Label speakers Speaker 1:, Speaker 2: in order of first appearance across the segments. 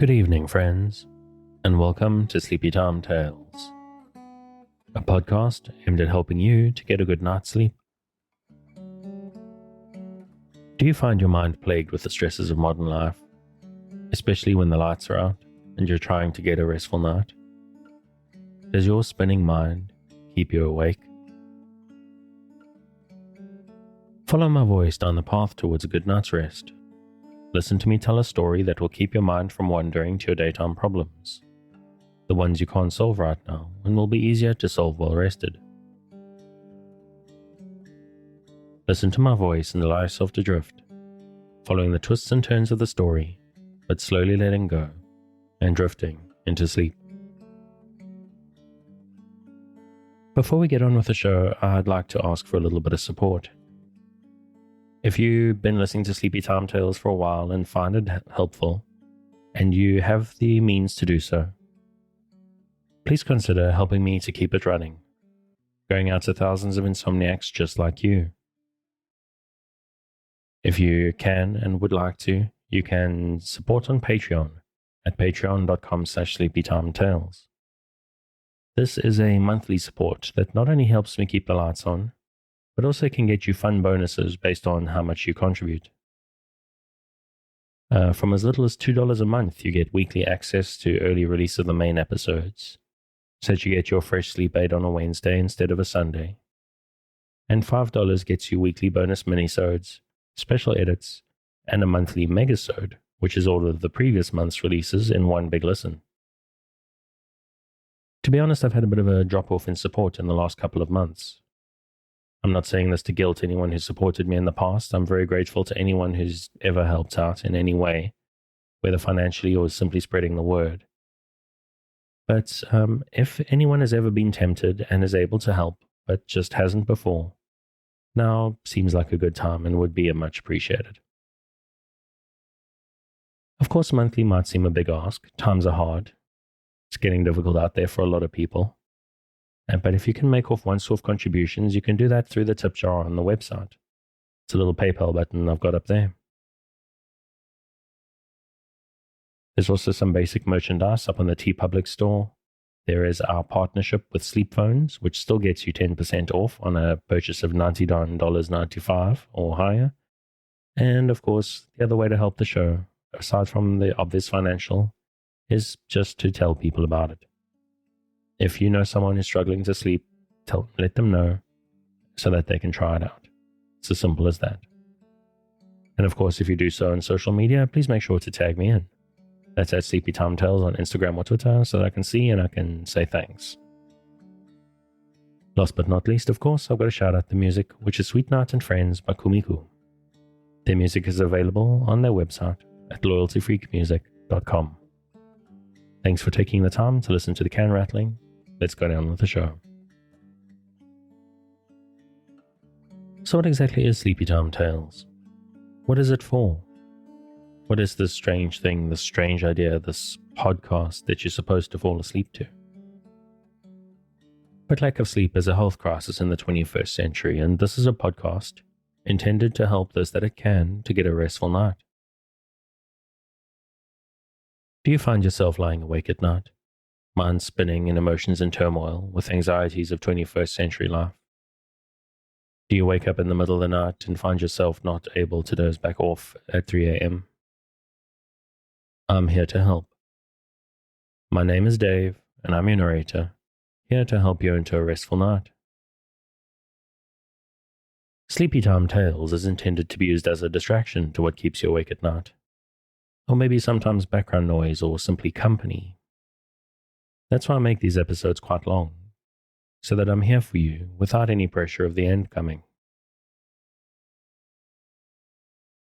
Speaker 1: Good evening, friends, and welcome to Sleepy Time Tales, a podcast aimed at helping you to get a good night's sleep. Do you find your mind plagued with the stresses of modern life, especially when the lights are out and you're trying to get a restful night? Does your spinning mind keep you awake? Follow my voice down the path towards a good night's rest. Listen to me tell a story that will keep your mind from wandering to your daytime problems, the ones you can't solve right now and will be easier to solve while rested. Listen to my voice and allow yourself to drift, following the twists and turns of the story, but slowly letting go and drifting into sleep. Before we get on with the show, I'd like to ask for a little bit of support. If you've been listening to Sleepy Time Tales for a while and find it helpful, and you have the means to do so, please consider helping me to keep it running, going out to thousands of insomniacs just like you. If you can and would like to, you can support on Patreon at patreon.com/sleepytimetales. This is a monthly support that not only helps me keep the lights on, but also can get you fun bonuses based on how much you contribute. From as little as $2 a month, you get weekly access to early release of the main episodes, so that you get your fresh sleep aid on a Wednesday instead of a Sunday. And $5 gets you weekly bonus minisodes, special edits, and a monthly megasode, which is all of the previous month's releases in one big listen. To be honest, I've had a bit of a drop-off in support in the last couple of months. I'm not saying this to guilt anyone who supported me in the past. I'm very grateful to anyone who's ever helped out in any way, whether financially or simply spreading the word. But if anyone has ever been tempted and is able to help, but just hasn't before, now seems like a good time and would be much appreciated. Of course, monthly might seem a big ask. Times are hard. It's getting difficult out there for a lot of people. But if you can make off once-off contributions, you can do that through the tip jar on the website. It's a little PayPal button I've got up there. There's also some basic merchandise up on the TeePublic store. There is our partnership with Sleep Phones, which still gets you 10% off on a purchase of $99.95 or higher. And of course, the other way to help the show, aside from the obvious financial, is just to tell people about it. If you know someone who's struggling to sleep, let them know so that they can try it out. It's as simple as that. And of course, if you do so on social media, please make sure to tag me in. That's at Sleepy Time Tales on Instagram or Twitter so that I can see and I can say thanks. Last but not least, of course, I've got to shout out the music, which is Sweet Night and Friends by Kumiku. Their music is available on their website at loyaltyfreakmusic.com. Thanks for taking the time to listen to the can rattling. Let's go down with the show. So what exactly is Sleepy Time Tales? What is it for? What is this strange thing, this strange idea, this podcast that you're supposed to fall asleep to? But lack of sleep is a health crisis in the 21st century, and this is a podcast intended to help those that it can to get a restful night. Do you find yourself lying awake at night, mind spinning in emotions in turmoil with anxieties of 21st century life? Do you wake up in the middle of the night and find yourself not able to doze back off at 3 a.m.? I'm here to help. My name is Dave, and I'm your narrator, here to help you into a restful night. Sleepy Time Tales is intended to be used as a distraction to what keeps you awake at night. Or maybe sometimes background noise or simply company. That's why I make these episodes quite long, so that I'm here for you without any pressure of the end coming.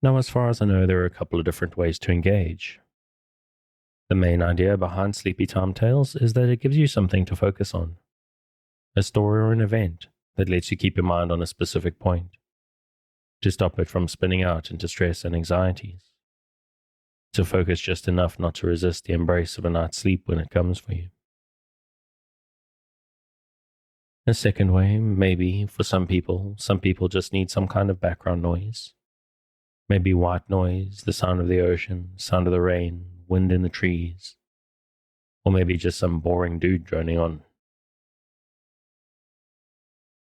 Speaker 1: Now, as far as I know, there are a couple of different ways to engage. The main idea behind Sleepy Time Tales is that it gives you something to focus on, a story or an event that lets you keep your mind on a specific point, to stop it from spinning out into stress and anxieties, to focus just enough not to resist the embrace of a night's sleep when it comes for you. A second way, maybe for some people just need some kind of background noise. Maybe white noise, the sound of the ocean, sound of the rain, wind in the trees, or maybe just some boring dude droning on.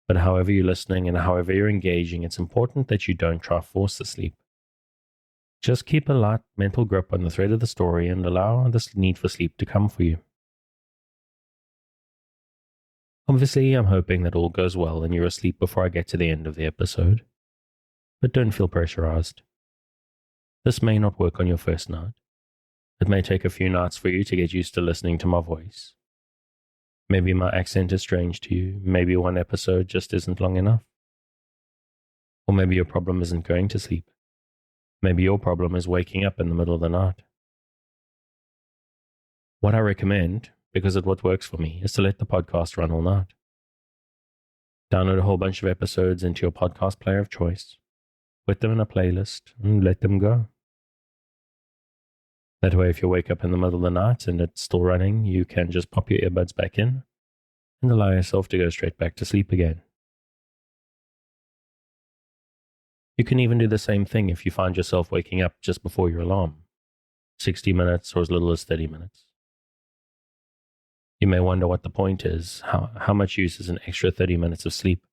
Speaker 1: But however you're listening and however you're engaging, it's important that you don't try to force the sleep. Just keep a light mental grip on the thread of the story and allow this need for sleep to come for you. Obviously, I'm hoping that all goes well and you're asleep before I get to the end of the episode, but don't feel pressurized. This may not work on your first night. It may take a few nights for you to get used to listening to my voice. Maybe my accent is strange to you. Maybe one episode just isn't long enough. Or maybe your problem isn't going to sleep. Maybe your problem is waking up in the middle of the night. What I recommend, because of what works for me, is to let the podcast run all night. Download a whole bunch of episodes into your podcast player of choice, put them in a playlist, and let them go. That way, if you wake up in the middle of the night and it's still running, you can just pop your earbuds back in and allow yourself to go straight back to sleep again. You can even do the same thing if you find yourself waking up just before your alarm, 60 minutes or as little as 30 minutes. You may wonder what the point is, how much use is an extra 30 minutes of sleep,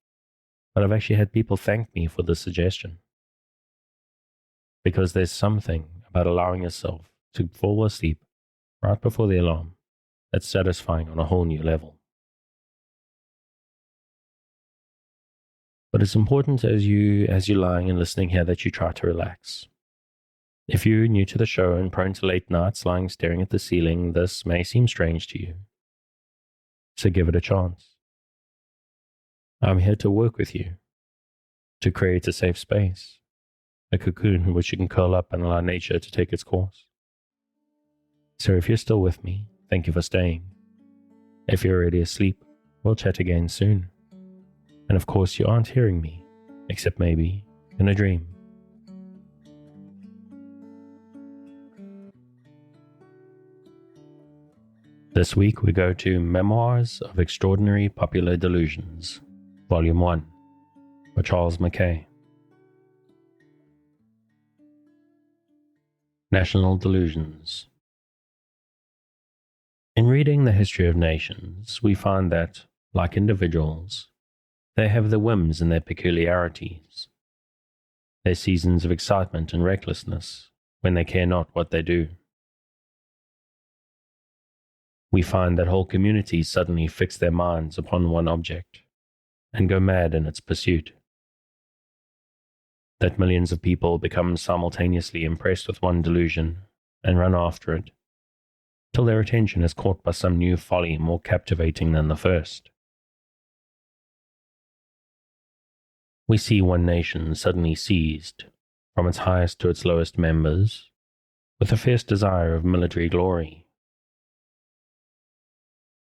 Speaker 1: but I've actually had people thank me for this suggestion. Because there's something about allowing yourself to fall asleep right before the alarm that's satisfying on a whole new level. But it's important as you're lying and listening here that you try to relax. If you're new to the show and prone to late nights lying staring at the ceiling, this may seem strange to you. So give it a chance. I'm here to work with you, to create a safe space, a cocoon in which you can curl up and allow nature to take its course. So if you're still with me, thank you for staying. If you're already asleep, we'll chat again soon. And of course you aren't hearing me, except maybe in a dream. This week we go to Memoirs of Extraordinary Popular Delusions, Volume 1, by Charles Mackay. National Delusions. In reading the history of nations, we find that, like individuals, they have their whims and their peculiarities, their seasons of excitement and recklessness, when they care not what they do. We find that whole communities suddenly fix their minds upon one object, and go mad in its pursuit. That millions of people become simultaneously impressed with one delusion, and run after it, till their attention is caught by some new folly more captivating than the first. We see one nation suddenly seized, from its highest to its lowest members, with a fierce desire of military glory.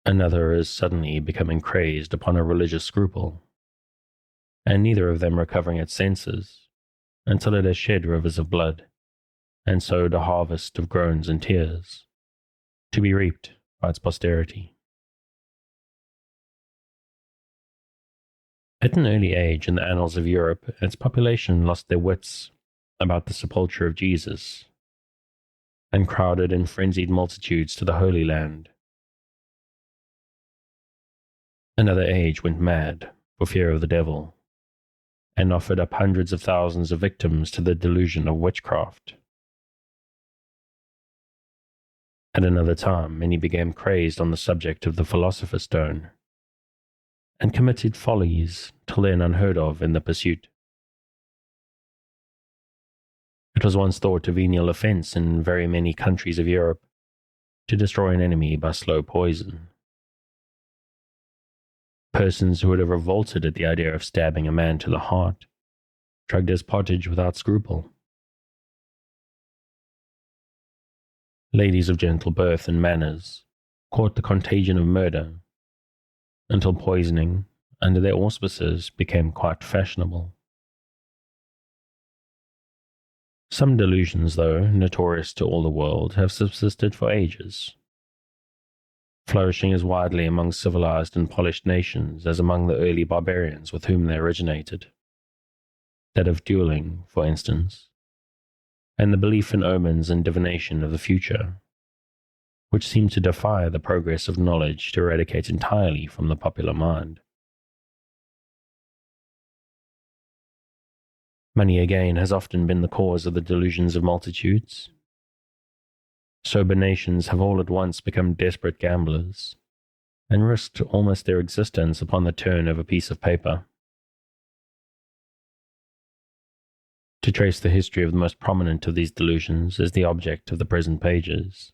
Speaker 1: Another is suddenly becoming crazed upon a religious scruple, and neither of them recovering its senses, until it has shed rivers of blood, and sowed a harvest of groans and tears, to be reaped by its posterity. At an early age in the annals of Europe, its population lost their wits about the sepulchre of Jesus, and crowded in frenzied multitudes to the Holy Land. Another age went mad for fear of the devil, and offered up hundreds of thousands of victims to the delusion of witchcraft. At another time, many became crazed on the subject of the philosopher's stone, and committed follies till then unheard of in the pursuit. It was once thought a venial offense in very many countries of Europe to destroy an enemy by slow poison. Persons who would have revolted at the idea of stabbing a man to the heart drugged his pottage without scruple. Ladies of gentle birth and manners caught the contagion of murder, until poisoning, under their auspices, became quite fashionable. Some delusions, though, notorious to all the world, have subsisted for ages, flourishing as widely among civilized and polished nations as among the early barbarians with whom they originated. That of dueling, for instance, and the belief in omens and divination of the future, which seem to defy the progress of knowledge to eradicate entirely from the popular mind. Money again has often been the cause of the delusions of multitudes. Sober nations have all at once become desperate gamblers, and risked almost their existence upon the turn of a piece of paper. To trace the history of the most prominent of these delusions is the object of the present pages.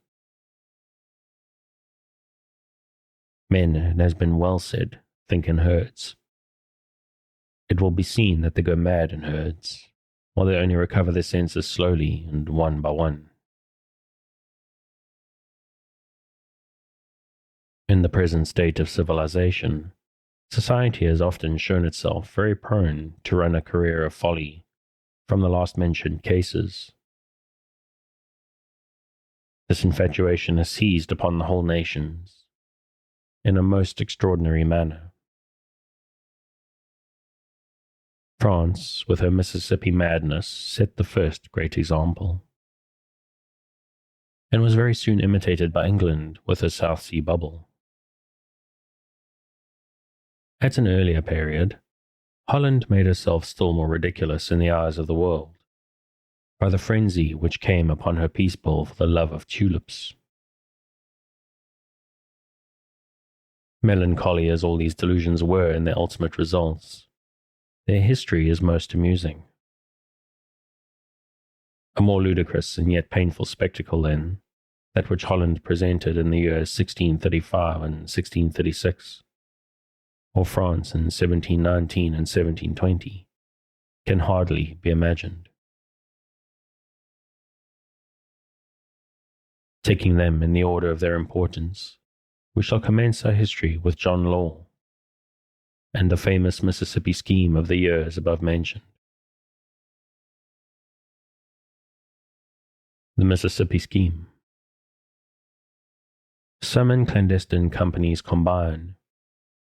Speaker 1: Men, it has been well said, think in herds. It will be seen that they go mad in herds, while they only recover their senses slowly and one by one. In the present state of civilization, society has often shown itself very prone to run a career of folly from the last mentioned cases. This infatuation has seized upon the whole nations in a most extraordinary manner. France, with her Mississippi madness, set the first great example, and was very soon imitated by England with her South Sea bubble. At an earlier period, Holland made herself still more ridiculous in the eyes of the world by the frenzy which came upon her peace bill for the love of tulips. Melancholy as all these delusions were in their ultimate results, their history is most amusing. A more ludicrous and yet painful spectacle, then, that which Holland presented in the years 1635 and 1636, or France in 1719 and 1720, can hardly be imagined. Taking them in the order of their importance, we shall commence our history with John Law, and the famous Mississippi scheme of the years above mentioned. The Mississippi scheme. Some in clandestine companies combine,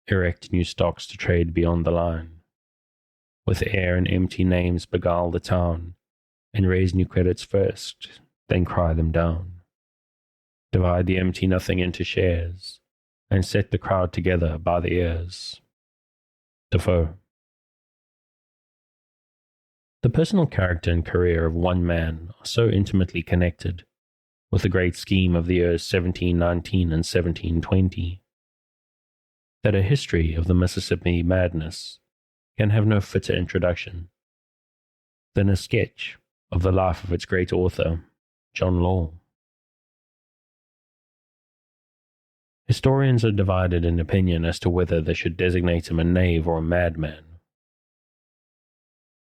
Speaker 1: erect new stocks to trade beyond the line, with air and empty names beguile the town, and raise new credits first, then cry them down. Divide the empty nothing into shares, and set the crowd together by the ears. Defoe. The personal character and career of one man are so intimately connected with the great scheme of the years 1719 and 1720 that a history of the Mississippi madness can have no fitter introduction than a sketch of the life of its great author, John Law. Historians are divided in opinion as to whether they should designate him a knave or a madman.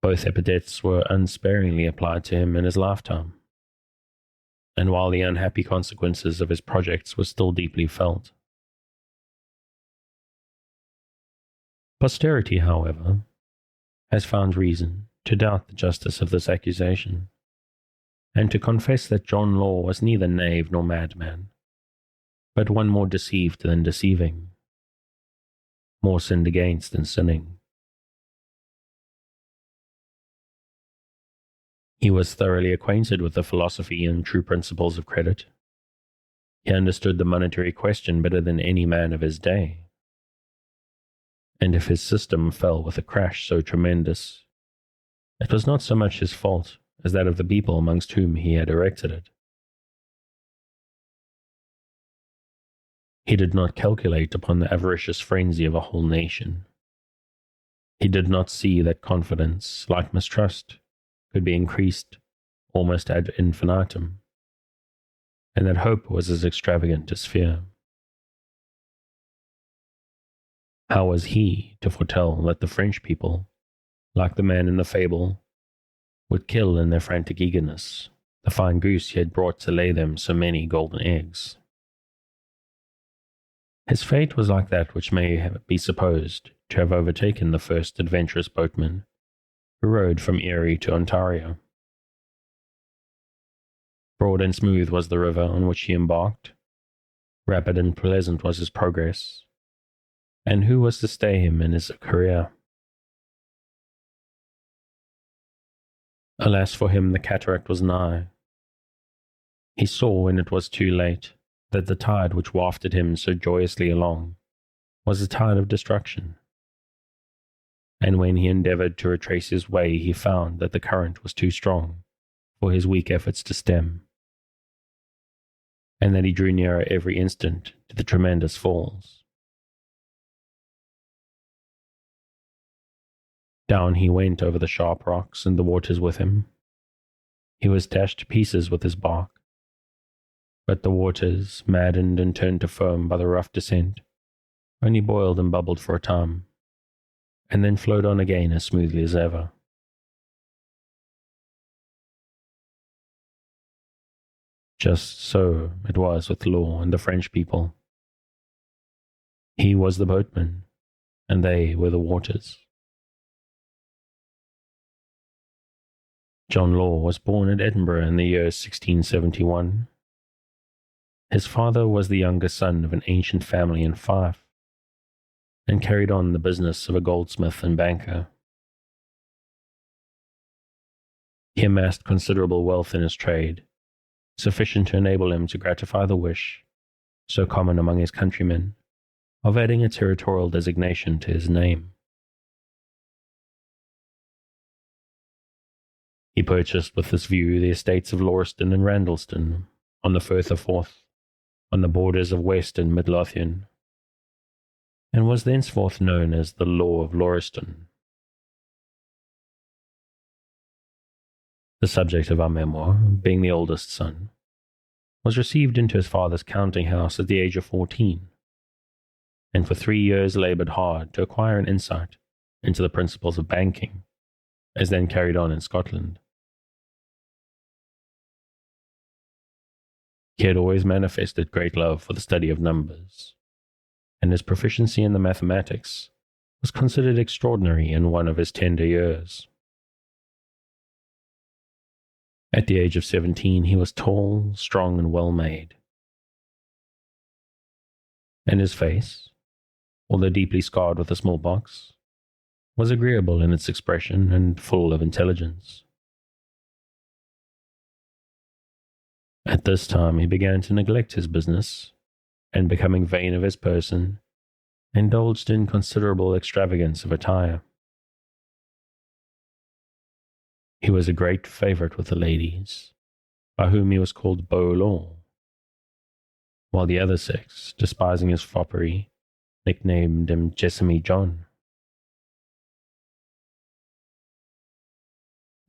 Speaker 1: Both epithets were unsparingly applied to him in his lifetime, and while the unhappy consequences of his projects were still deeply felt. Posterity, however, has found reason to doubt the justice of this accusation, and to confess that John Law was neither knave nor madman, but one more deceived than deceiving, more sinned against than sinning. He was thoroughly acquainted with the philosophy and true principles of credit. He understood the monetary question better than any man of his day. And if his system fell with a crash so tremendous, it was not so much his fault as that of the people amongst whom he had erected it. He did not calculate upon the avaricious frenzy of a whole nation. He did not see that confidence, like mistrust, could be increased almost ad infinitum, and that hope was as extravagant as fear. How was he to foretell that the French people, like the man in the fable, would kill in their frantic eagerness the fine goose he had brought to lay them so many golden eggs? His fate was like that which may be supposed to have overtaken the first adventurous boatman who rowed from Erie to Ontario. Broad and smooth was the river on which he embarked, rapid and pleasant was his progress, and who was to stay him in his career? Alas for him, the cataract was nigh. He saw when it was too late that the tide which wafted him so joyously along was a tide of destruction. And when he endeavored to retrace his way, he found that the current was too strong for his weak efforts to stem, and that he drew nearer every instant to the tremendous falls. Down he went over the sharp rocks and the waters with him. He was dashed to pieces with his bark, but the waters, maddened and turned to foam by the rough descent, only boiled and bubbled for a time, and then flowed on again as smoothly as ever. Just so it was with Law and the French people. He was the boatman, and they were the waters. John Law was born at Edinburgh in the year 1671. His father was the younger son of an ancient family in Fife, and carried on the business of a goldsmith and banker. He amassed considerable wealth in his trade, sufficient to enable him to gratify the wish, so common among his countrymen, of adding a territorial designation to his name. He purchased with this view the estates of Lauriston and Randleston, on the Firth of Forth, on the borders of West and Mid Lothian, and was thenceforth known as the Law of Lauriston. The subject of our memoir, being the oldest son, was received into his father's counting house at the age of 14, and for 3 years laboured hard to acquire an insight into the principles of banking, as then carried on in Scotland. He had always manifested great love for the study of numbers, and his proficiency in the mathematics was considered extraordinary in one of his tender years. At the age of 17, he was tall, strong, and well-made, and his face, although deeply scarred with the smallpox, was agreeable in its expression and full of intelligence. At this time he began to neglect his business, and becoming vain of his person, indulged in considerable extravagance of attire. He was a great favourite with the ladies, by whom he was called Beau Law, while the other sex, despising his foppery, nicknamed him Jessamy John.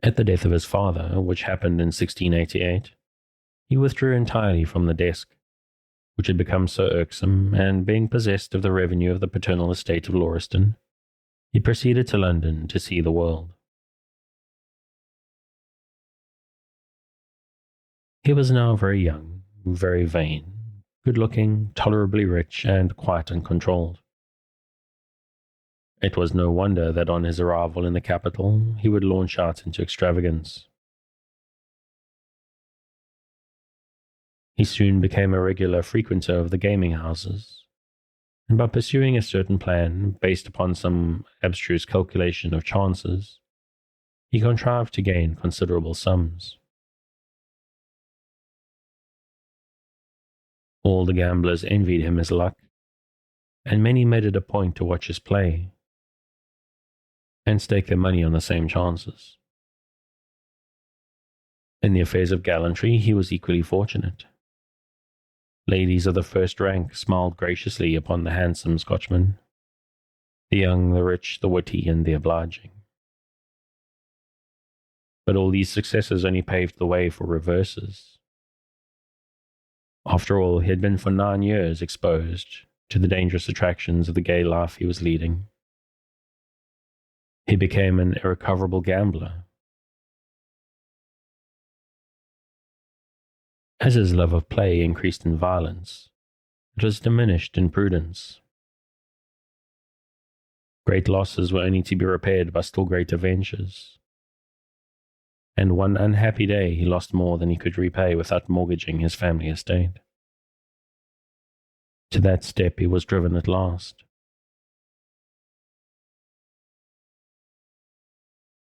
Speaker 1: At the death of his father, which happened in 1688, he withdrew entirely from the desk, which had become so irksome, and being possessed of the revenue of the paternal estate of Lauriston, he proceeded to London to see the world. He was now very young, very vain, good-looking, tolerably rich, and quite uncontrolled. It was no wonder that on his arrival in the capital he would launch out into extravagance. He soon became a regular frequenter of the gaming houses, and by pursuing a certain plan based upon some abstruse calculation of chances, he contrived to gain considerable sums. All the gamblers envied him his luck, and many made it a point to watch his play, and stake their money on the same chances. In the affairs of gallantry he was equally fortunate. Ladies of the first rank smiled graciously upon the handsome Scotchman, the young, the rich, the witty, and the obliging. But all these successes only paved the way for reverses. After all, he had been for 9 years exposed to the dangerous attractions of the gay life he was leading. He became an irrecoverable gambler. As his love of play increased in violence, it was diminished in prudence. Great losses were only to be repaired by still greater ventures, and one unhappy day he lost more than he could repay without mortgaging his family estate. To that step he was driven at last.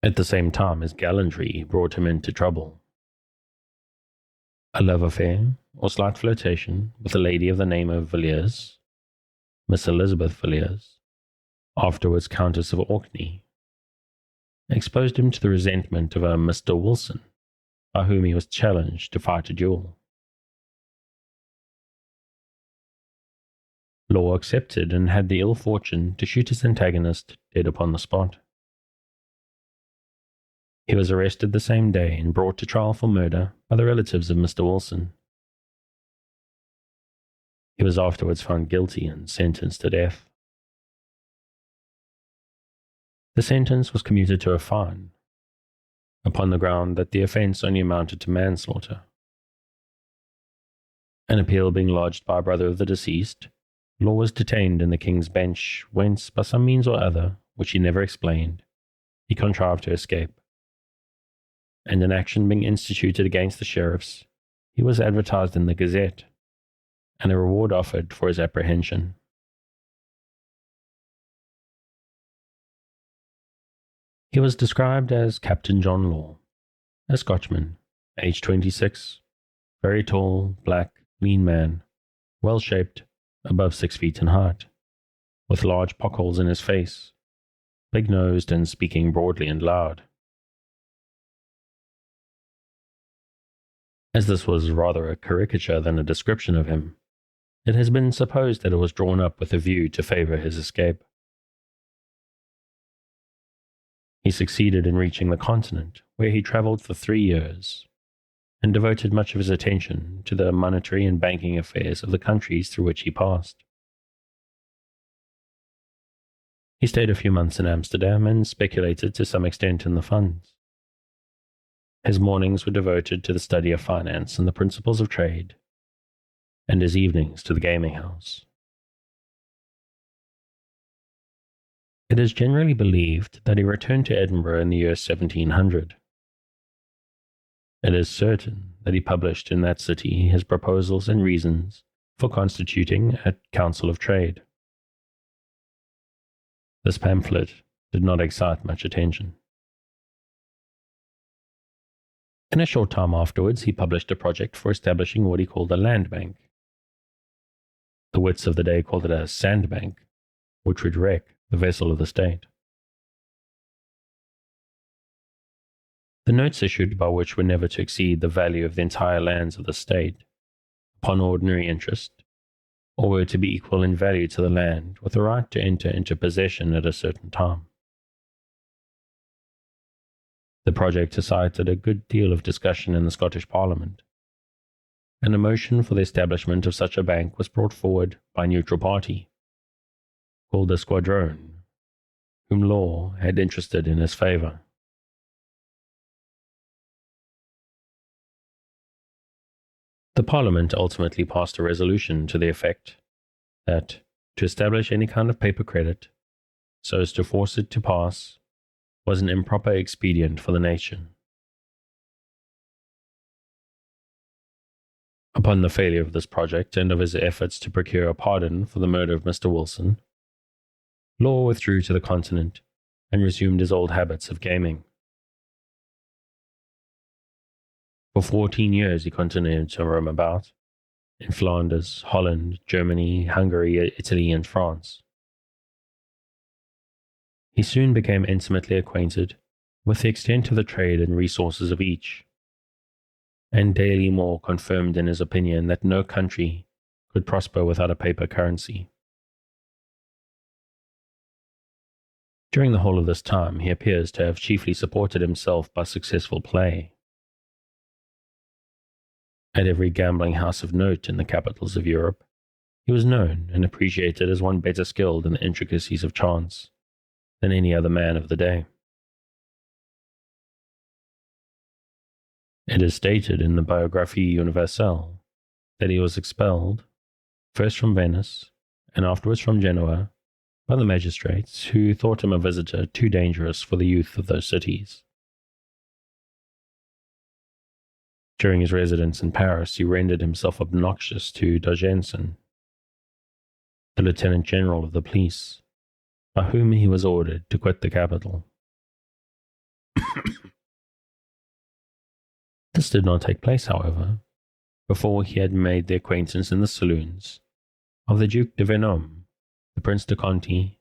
Speaker 1: At the same time, his gallantry brought him into trouble. a love affair or slight flirtation with a lady of the name of Villiers, Miss Elizabeth Villiers, afterwards Countess of Orkney, exposed him to the resentment of a Mr. Wilson, by whom he was challenged to fight a duel. Law accepted and had the ill fortune to shoot his antagonist dead upon the spot. He was arrested the same day and brought to trial for murder by the relatives of Mr. Wilson. He was afterwards found guilty and sentenced to death. The sentence was commuted to a fine, upon the ground that the offence only amounted to manslaughter. An appeal being lodged by a brother of the deceased, Law was detained in the King's Bench, whence, by some means or other, which he never explained, he contrived to escape. And an action being instituted against the sheriffs, he was advertised in the Gazette, and a reward offered for his apprehension. He was described as Captain John Law, a Scotchman, aged 26, very tall, black, lean man, well-shaped, above 6 feet in height, with large pockholes in his face, big-nosed and speaking broadly and loud. As this was rather a caricature than a description of him, it has been supposed that it was drawn up with a view to favour his escape. He succeeded in reaching the continent, where he travelled for 3 years, and devoted much of his attention to the monetary and banking affairs of the countries through which he passed. He stayed a few months in Amsterdam and speculated to some extent in the funds. His mornings were devoted to the study of finance and the principles of trade, and his evenings to the gaming house. It is generally believed that he returned to Edinburgh in the year 1700. It is certain that he published in that city his proposals and reasons for constituting a Council of Trade. This pamphlet did not excite much attention. In a short time afterwards, he published a project for establishing what he called a land bank. The wits of the day called it a sandbank, which would wreck the vessel of the state. The notes issued by which were never to exceed the value of the entire lands of the state, upon ordinary interest, or were to be equal in value to the land, with a right to enter into possession at a certain time. The project excited a good deal of discussion in the Scottish Parliament, and a motion for the establishment of such a bank was brought forward by a neutral party, called the Squadrone, whom Law had interested in his favour. The Parliament ultimately passed a resolution to the effect that, to establish any kind of paper credit, so as to force it to pass, was an improper expedient for the nation. Upon the failure of this project and of his efforts to procure a pardon for the murder of Mr. Wilson, Law withdrew to the continent and resumed his old habits of gaming. For 14 years he continued to roam about, in Flanders, Holland, Germany, Hungary, Italy, and France. He soon became intimately acquainted with the extent of the trade and resources of each, and daily more confirmed in his opinion that no country could prosper without a paper currency. During the whole of this time he appears to have chiefly supported himself by successful play. At every gambling house of note in the capitals of Europe, he was known and appreciated as one better skilled in the intricacies of chance than any other man of the day. It is stated in the Biographie Universelle that he was expelled, first from Venice and afterwards from Genoa, by the magistrates who thought him a visitor too dangerous for the youth of those cities. During his residence in Paris, he rendered himself obnoxious to D'Argenson, the Lieutenant General of the Police, by whom he was ordered to quit the capital. This did not take place, however, before he had made the acquaintance in the saloons of the Duke de Vendôme, the Prince de Conti,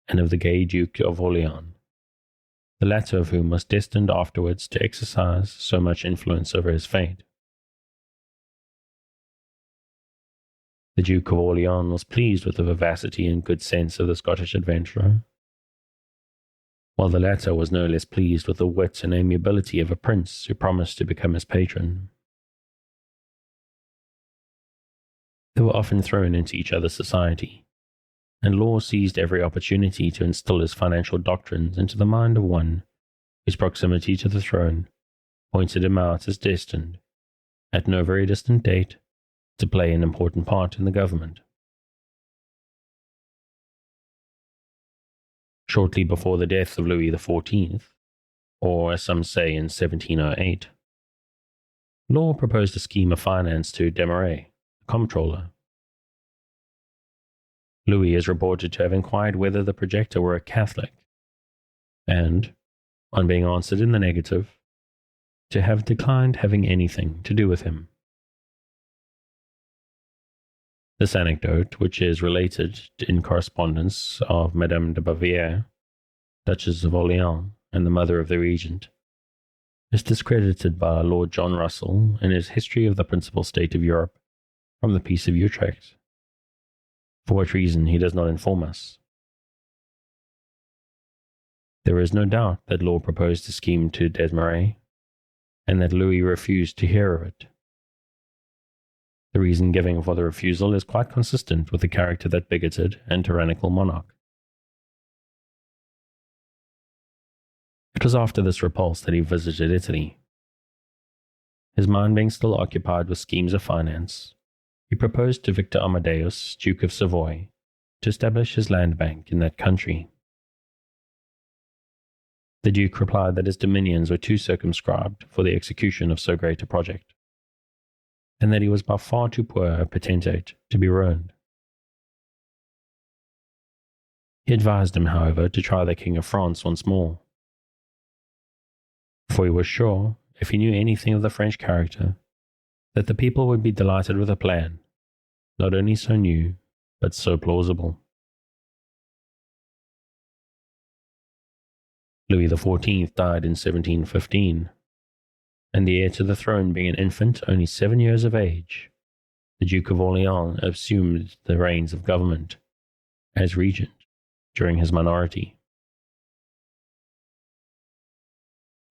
Speaker 1: and of the gay Duke of Orleans, the latter of whom was destined afterwards to exercise so much influence over his fate. The Duke of Orleans was pleased with the vivacity and good sense of the Scottish adventurer, while the latter was no less pleased with the wit and amiability of a prince who promised to become his patron. They were often thrown into each other's society, and Law seized every opportunity to instill his financial doctrines into the mind of one whose proximity to the throne pointed him out as destined, at no very distant date, to play an important part in the government. Shortly before the death of Louis XIV, or as some say in 1708, Law proposed a scheme of finance to Desmarais, the comptroller. Louis is reported to have inquired whether the projector were a Catholic, and, on being answered in the negative, to have declined having anything to do with him. This anecdote, which is related in correspondence of Madame de Bavière, Duchess of Orleans, and the mother of the regent, is discredited by Lord John Russell in his History of the Principal State of Europe from the Peace of Utrecht, for what reason he does not inform us. There is no doubt that Law proposed a scheme to Desmarais, and that Louis refused to hear of it. The reason given for the refusal is quite consistent with the character of that bigoted and tyrannical monarch. It was after this repulse that he visited Italy. His mind being still occupied with schemes of finance, he proposed to Victor Amadeus, Duke of Savoy, to establish his land bank in that country. The Duke replied that his dominions were too circumscribed for the execution of so great a project, and that he was by far too poor a potentate to be ruined. He advised him, however, to try the King of France once more, for he was sure, if he knew anything of the French character, that the people would be delighted with a plan, not only so new, but so plausible. Louis XIV died in 1715, and the heir to the throne being an infant only 7 years of age, the Duke of Orleans assumed the reins of government as regent during his minority.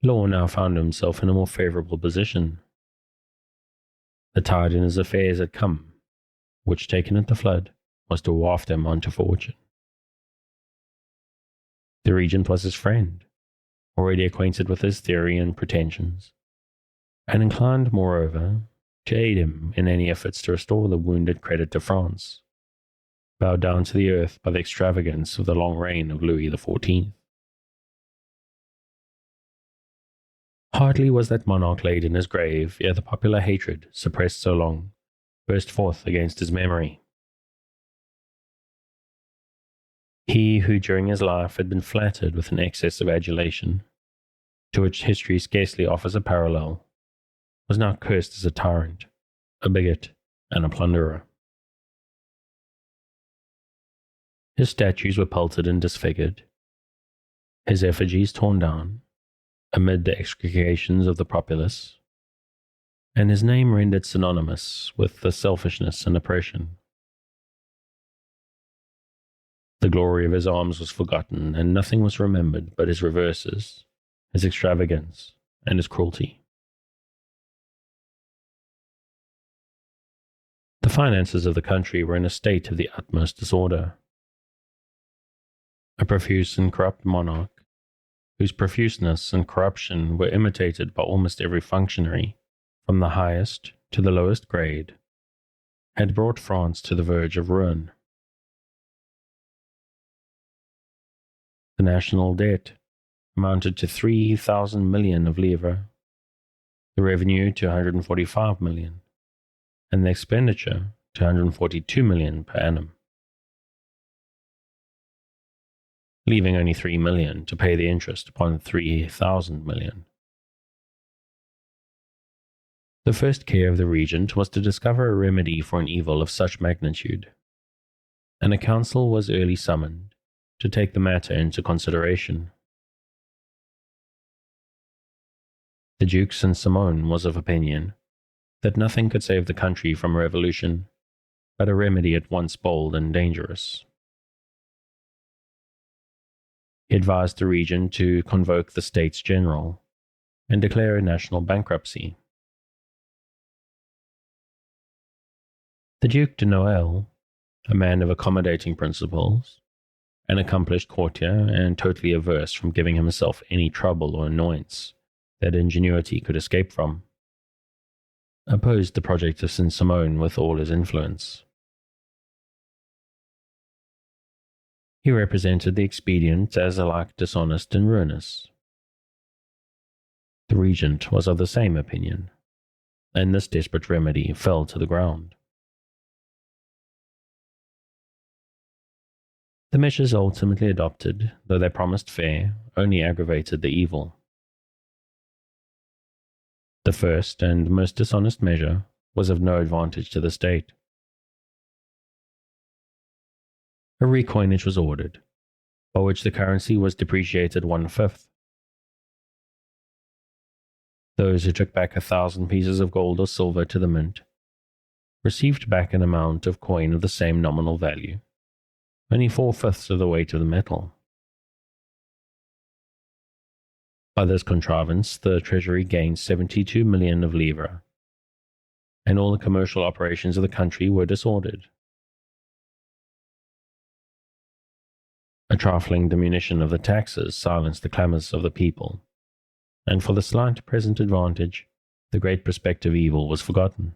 Speaker 1: Law now found himself in a more favourable position. The tide in his affairs had come, which, taken at the flood, was to waft him on to fortune. The regent was his friend, already acquainted with his theory and pretensions, and inclined, moreover, to aid him in any efforts to restore the wounded credit to France, bowed down to the earth by the extravagance of the long reign of Louis XIV. Hardly was that monarch laid in his grave ere the popular hatred, suppressed so long, burst forth against his memory. He who during his life had been flattered with an excess of adulation, to which history scarcely offers a parallel, was now cursed as a tyrant, a bigot, and a plunderer. His statues were pelted and disfigured, his effigies torn down, amid the execrations of the populace, and his name rendered synonymous with the selfishness and oppression. The glory of his arms was forgotten, and nothing was remembered but his reverses, his extravagance, and his cruelty. The finances of the country were in a state of the utmost disorder. A profuse and corrupt monarch, whose profuseness and corruption were imitated by almost every functionary, from the highest to the lowest grade, had brought France to the verge of ruin. The national debt amounted to 3,000 million of livres, the revenue to 145 million, and the expenditure to 142 million per annum, leaving only 3 million to pay the interest upon 3,000 million. The first care of the regent was to discover a remedy for an evil of such magnitude, and a council was early summoned to take the matter into consideration. The Duke Saint-Simon was of opinion that nothing could save the country from a revolution but a remedy at once bold and dangerous. He advised the regent to convoke the States General and declare a national bankruptcy. The Duke de Noailles, a man of accommodating principles, an accomplished courtier and totally averse from giving himself any trouble or annoyance that ingenuity could escape from, opposed the project of Saint-Simon with all his influence. He represented the expedient as alike dishonest and ruinous. The regent was of the same opinion, and this desperate remedy fell to the ground. The measures ultimately adopted, though they promised fair, only aggravated the evil. The first and most dishonest measure was of no advantage to the state. A recoinage was ordered, by which the currency was depreciated 1/5. Those who took back 1,000 pieces of gold or silver to the mint received back an amount of coin of the same nominal value, only 4/5 of the weight of the metal. By this contrivance, the treasury gained 72 million of livres, and all the commercial operations of the country were disordered. A trifling diminution of the taxes silenced the clamours of the people, and for the slight present advantage, the great prospective evil was forgotten.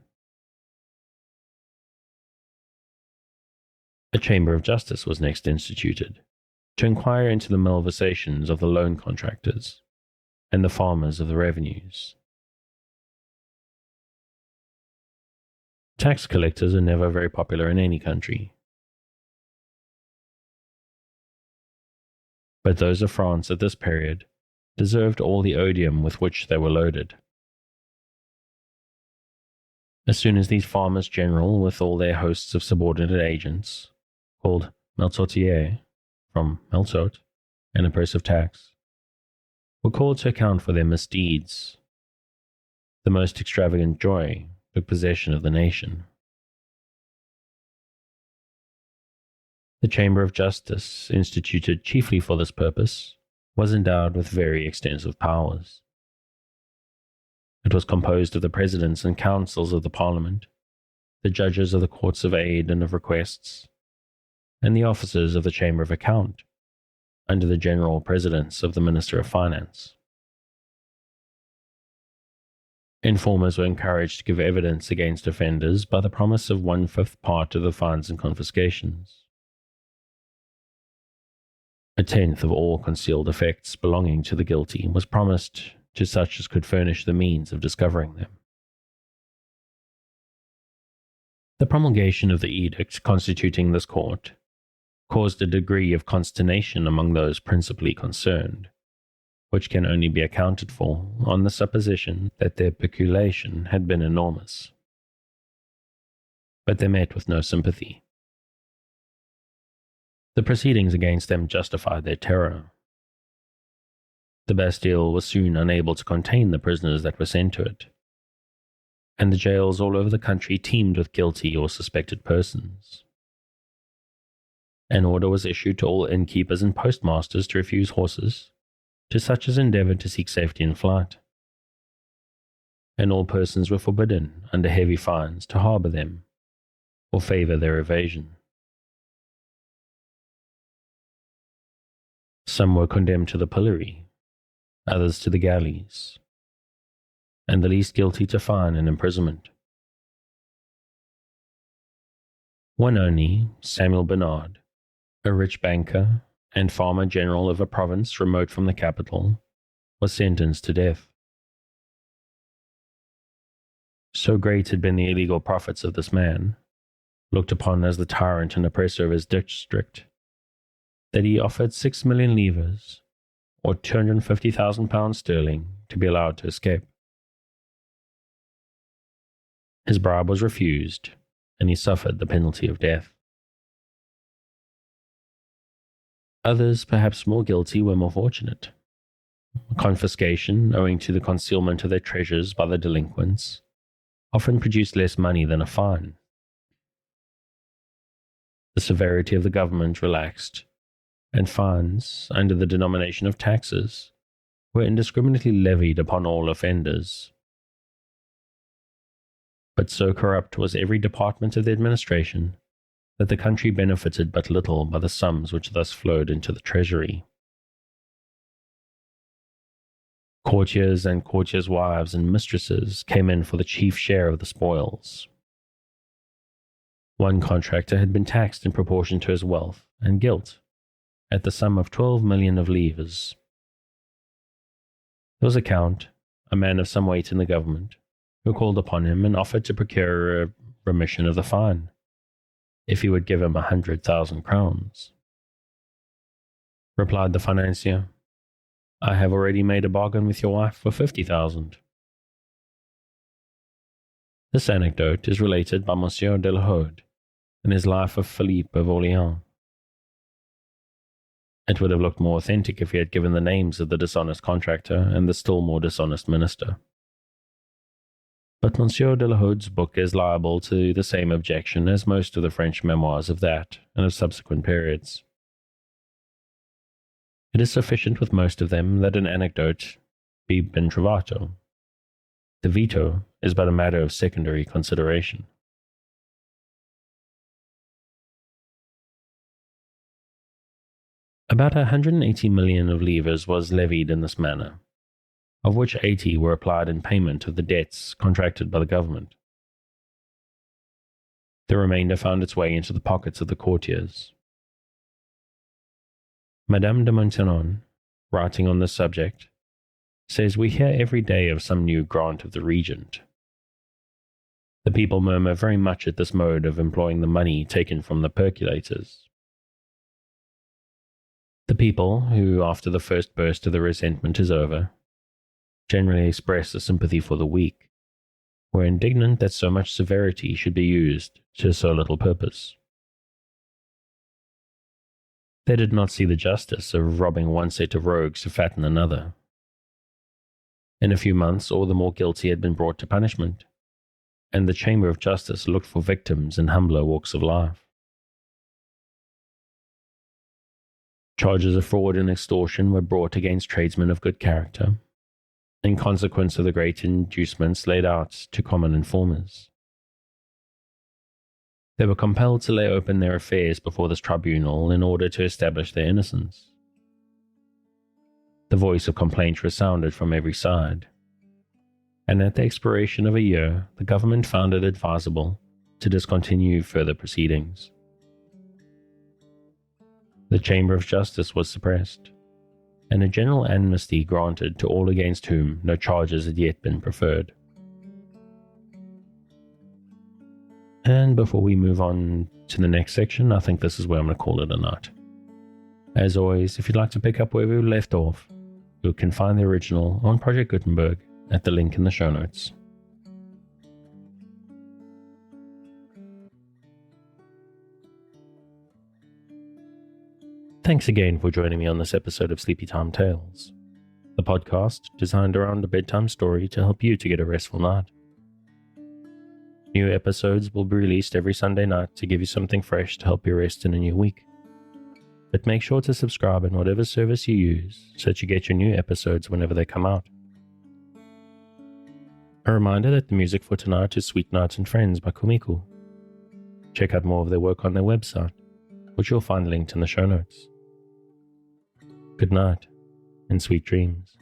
Speaker 1: A chamber of justice was next instituted, to inquire into the malversations of the loan contractors and the farmers of the revenues. Tax collectors are never very popular in any country, but those of France at this period deserved all the odium with which they were loaded. As soon as these farmers general, with all their hosts of subordinate agents, called melsotiers, from melsote, and oppressive tax, were called to account for their misdeeds, the most extravagant joy took possession of the nation. The Chamber of Justice, instituted chiefly for this purpose, was endowed with very extensive powers. It was composed of the presidents and councils of the Parliament, the judges of the courts of aid and of requests, and the officers of the Chamber of Account, under the general presidence of the Minister of Finance. Informers were encouraged to give evidence against offenders by the promise of 1/5 part of the fines and confiscations. 1/10 of all concealed effects belonging to the guilty was promised to such as could furnish the means of discovering them. The promulgation of the edict constituting this court caused a degree of consternation among those principally concerned, which can only be accounted for on the supposition that their peculation had been enormous. But they met with no sympathy. The proceedings against them justified their terror. The Bastille was soon unable to contain the prisoners that were sent to it, and the jails all over the country teemed with guilty or suspected persons. An order was issued to all innkeepers and postmasters to refuse horses to such as endeavoured to seek safety in flight, and all persons were forbidden, under heavy fines, to harbour them or favour their evasion. Some were condemned to the pillory, others to the galleys, and the least guilty to fine and imprisonment. One only, Samuel Bernard, a rich banker and farmer general of a province remote from the capital, was sentenced to death. So great had been the illegal profits of this man, looked upon as the tyrant and oppressor of his district, that he offered 6 million livres, or £250,000 sterling, to be allowed to escape. His bribe was refused, and he suffered the penalty of death. Others, perhaps more guilty, were more fortunate. Confiscation, owing to the concealment of their treasures by the delinquents, often produced less money than a fine. The severity of the government relaxed, and fines, under the denomination of taxes, were indiscriminately levied upon all offenders. But so corrupt was every department of the administration that the country benefited but little by the sums which thus flowed into the treasury. Courtiers and courtiers' wives and mistresses came in for the chief share of the spoils. One contractor had been taxed in proportion to his wealth and guilt, at the sum of 12 million of livres. There was a count, a man of some weight in the government, who called upon him and offered to procure a remission of the fine, if he would give him 100,000 crowns. Replied the financier, "I have already made a bargain with your wife for 50,000. This anecdote is related by Monsieur de la Hode in his Life of Philippe of Orleans. It would have looked more authentic if he had given the names of the dishonest contractor and the still more dishonest minister. But Monsieur de la Hode's book is liable to the same objection as most of the French memoirs of that and of subsequent periods. It is sufficient with most of them that an anecdote be ben trovato. The veto is but a matter of secondary consideration. About 180 million of livres was levied in this manner, of which 80 were applied in payment of the debts contracted by the government. The remainder found its way into the pockets of the courtiers. Madame de Maintenon, writing on this subject, says we hear every day of some new grant of the regent. The people murmur very much at this mode of employing the money taken from the percolators. The people, who after the first burst of the resentment is over, generally express a sympathy for the weak, were indignant that so much severity should be used to so little purpose. They did not see the justice of robbing one set of rogues to fatten another. In a few months all the more guilty had been brought to punishment, and the chamber of justice looked for victims in humbler walks of life. Charges of fraud and extortion were brought against tradesmen of good character, in consequence of the great inducements laid out to common informers. They were compelled to lay open their affairs before this tribunal in order to establish their innocence. The voice of complaint resounded from every side, and at the expiration of a year the government found it advisable to discontinue further proceedings. The chamber of justice was suppressed, and a general amnesty granted to all against whom no charges had yet been preferred. And before we move on to the next section, I think this is where I'm going to call it a night. As always, if you'd like to pick up where we left off, you can find the original on Project Gutenberg at the link in the show notes. Thanks again for joining me on this episode of Sleepy Time Tales, the podcast designed around a bedtime story to help you to get a restful night. New episodes will be released every Sunday night to give you something fresh to help you rest in a new week. But make sure to subscribe in whatever service you use so that you get your new episodes whenever they come out. A reminder that the music for tonight is Sweet Nights and Friends by Kumiku. Check out more of their work on their website, which you'll find linked in the show notes. Good night, and sweet dreams.